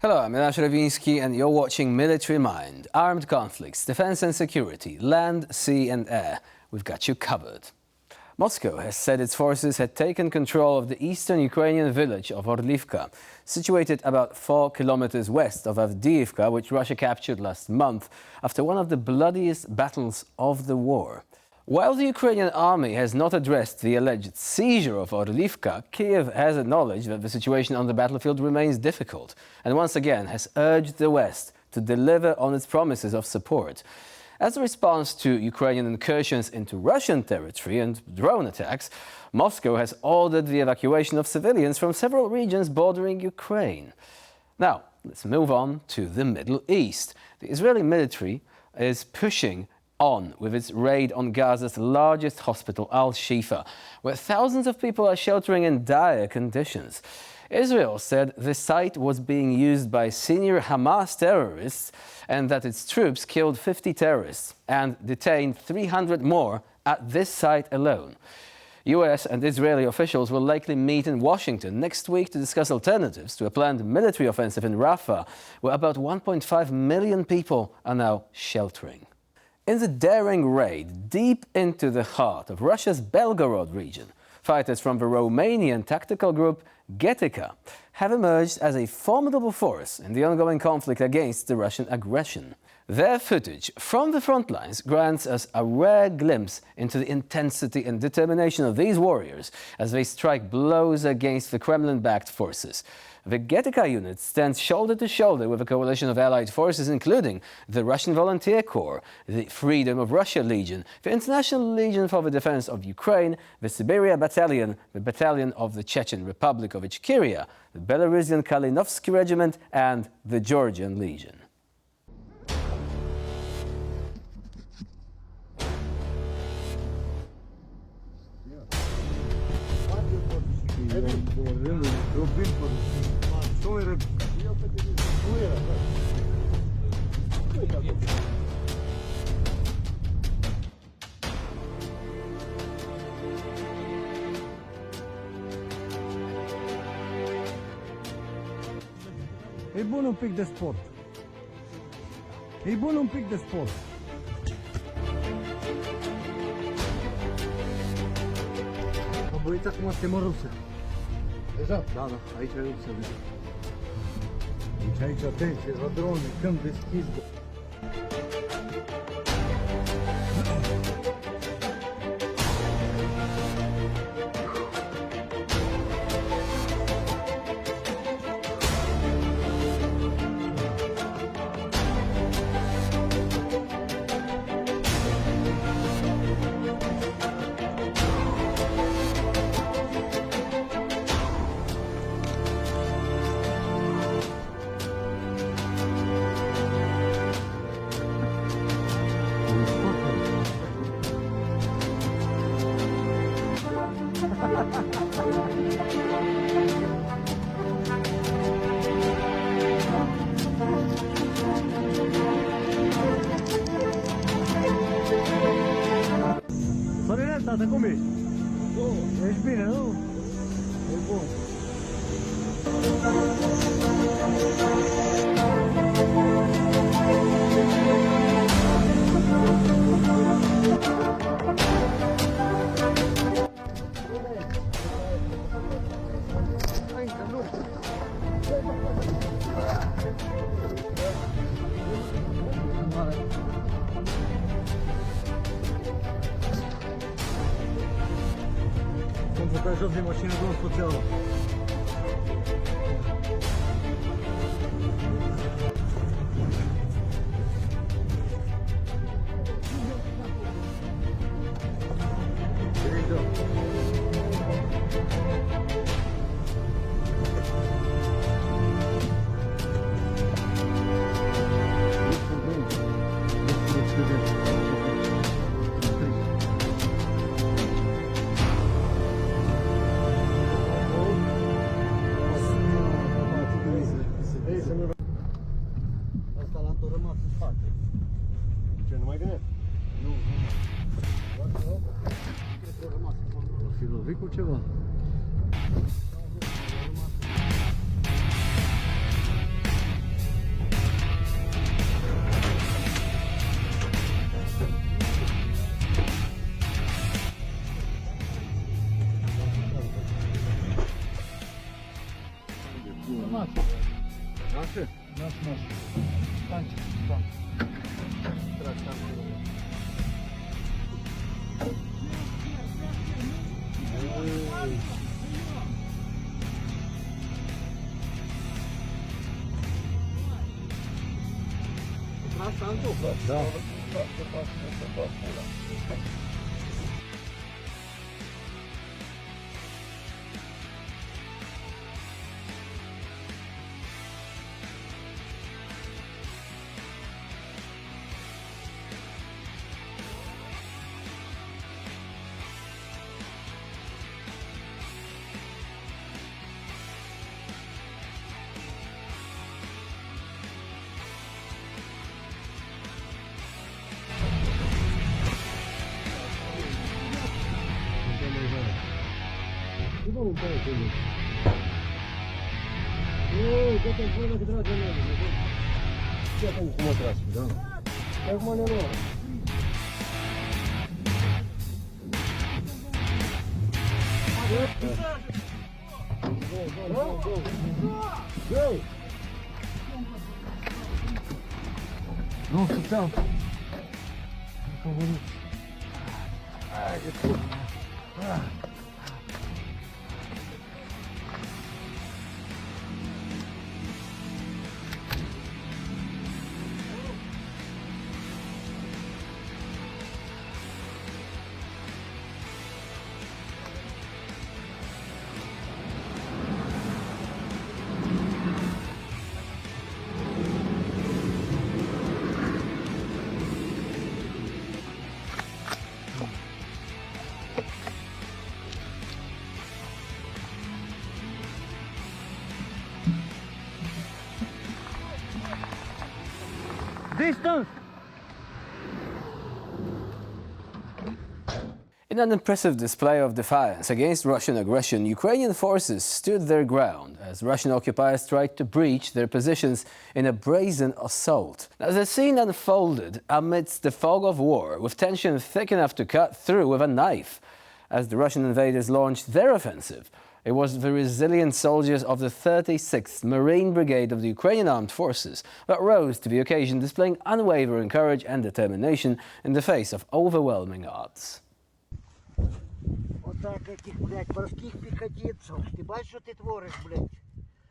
Hello, I'm Milan Shrevinsky and you're watching Military Mind. Armed conflicts, defense and security, land, sea and air. We've got you covered. Moscow has said its forces had taken control of the eastern Ukrainian village of Orlivka, situated about 4 kilometers west of Avdiivka, which Russia captured last month after one of the bloodiest battles of the war. While the Ukrainian army has not addressed the alleged seizure of Orlivka, Kiev has acknowledged that the situation on the battlefield remains difficult and once again has urged the West to deliver on its promises of support. As a response to Ukrainian incursions into Russian territory and drone attacks, Moscow has ordered the evacuation of civilians from several regions bordering Ukraine. Now, let's move on to the Middle East. The Israeli military is pushing on with its raid on Gaza's largest hospital, Al-Shifa, where thousands of people are sheltering in dire conditions. Israel said the site was being used by senior Hamas terrorists and that its troops killed 50 terrorists and detained 300 more at this site alone. US and Israeli officials will likely meet in Washington next week to discuss alternatives to a planned military offensive in Rafah, where about 1.5 million people are now sheltering. In the daring raid deep into the heart of Russia's Belgorod region, fighters from the Romanian tactical group Getica have emerged as a formidable force in the ongoing conflict against the Russian aggression. Their footage from the front lines grants us a rare glimpse into the intensity and determination of these warriors as they strike blows against the Kremlin-backed forces. The Getica unit stands shoulder to shoulder with a coalition of allied forces, including the Russian Volunteer Corps, the Freedom of Russia Legion, the International Legion for the Defense of Ukraine, the Siberia Battalion, the Battalion of the Chechen Republic of Ichkeria, the Belarusian Kalinovsky Regiment, and the Georgian Legion. E bun un pic de sport. E bun un pic de sport. Băieți, acum suntem în Rusia. Deja? Da, da, aici e Rusia deja. Deci aici, atenție, la drone, câmp deschis. Sorinel, tata, cum ești? Ești bine, nu? E bun. Sunt pe jos de mașină, domnul specială. Vii cu ceva. Наши. Наши? Наши. Танчик, там. Да. Это было когда для меня. Я там матрас, да. Как малярова. Ну, что там? Distance! In an impressive display of defiance against Russian aggression, Ukrainian forces stood their ground as Russian occupiers tried to breach their positions in a brazen assault. Now, the scene unfolded amidst the fog of war, with tension thick enough to cut through with a knife. As the Russian invaders launched their offensive, it was the resilient soldiers of the 36th Marine Brigade of the Ukrainian Armed Forces that rose to the occasion, displaying unwavering courage and determination in the face of overwhelming odds. Вот так этих, блядь, морских пехотинцев. Ты бачишь, что ты творишь, блядь?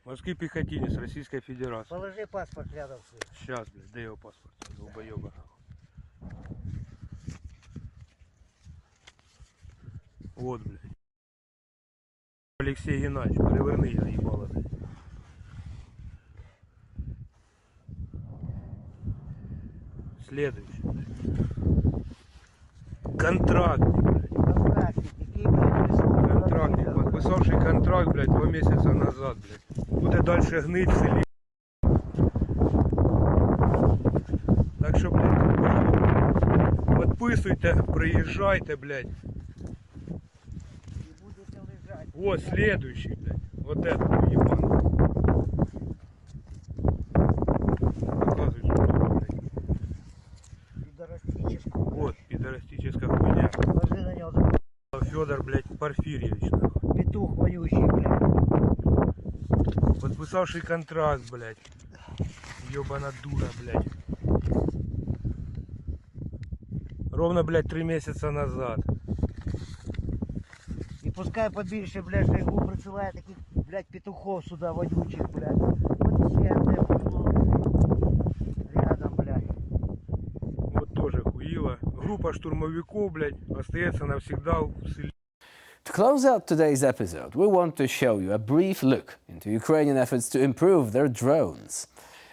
Морский пехотинец Российской Федерации. Положи паспорт рядом свой. Сейчас, блядь, дай его паспорт, долбоеба. Вот, блядь. Алексей Геннадьевич, переверни, я ебало, блядь. Следующий, блядь. Контрактник, блядь. Контрактник, какие, блядь, рисунки? Контрактник, подписавший контракт, блядь, 2 месяца назад, блядь. Буде дальше гнить в селі. Так що, блядь, підписуйте, приїжджайте, блядь. И будете лежать. Вот следующий, блядь. Вот этот ебан. Показывай, что это, блядь. Пидорастическую. Вот, пидорастическая хуйня. Положи на него. Федор, блядь, Порфирьевич, нахуй. Петух вонючий, блядь. Подписавший контракт, блядь. Ёбана дура, блядь. Ровно, блядь, 3 месяца назад. И пускай побільше, блядь, ему присылает таких, блядь, петухов сюда вонючих, блядь. Вот еще, блядь, рядом, блядь. Вот тоже хуило. Группа штурмовиков, блядь, остается навсегда в селе. To close out today's episode, we want to show you a brief look into Ukrainian efforts to improve their drones.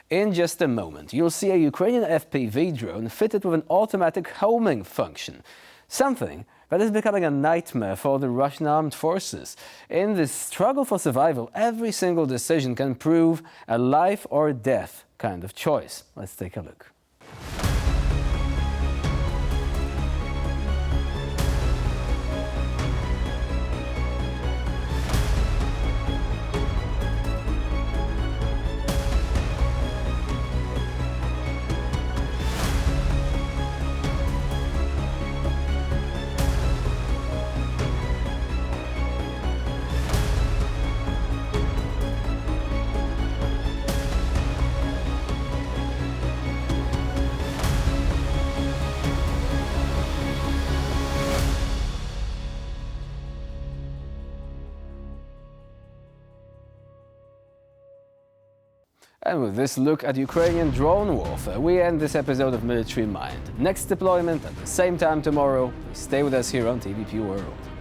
In just a moment, you'll see a Ukrainian FPV drone fitted with an automatic homing function, something that is becoming a nightmare for the Russian armed forces. In this struggle for survival, every single decision can prove a life or death kind of choice. Let's take a look. And with this look at Ukrainian drone warfare, we end this episode of Military Mind. Next deployment at the same time tomorrow. Stay with us here on TVP World.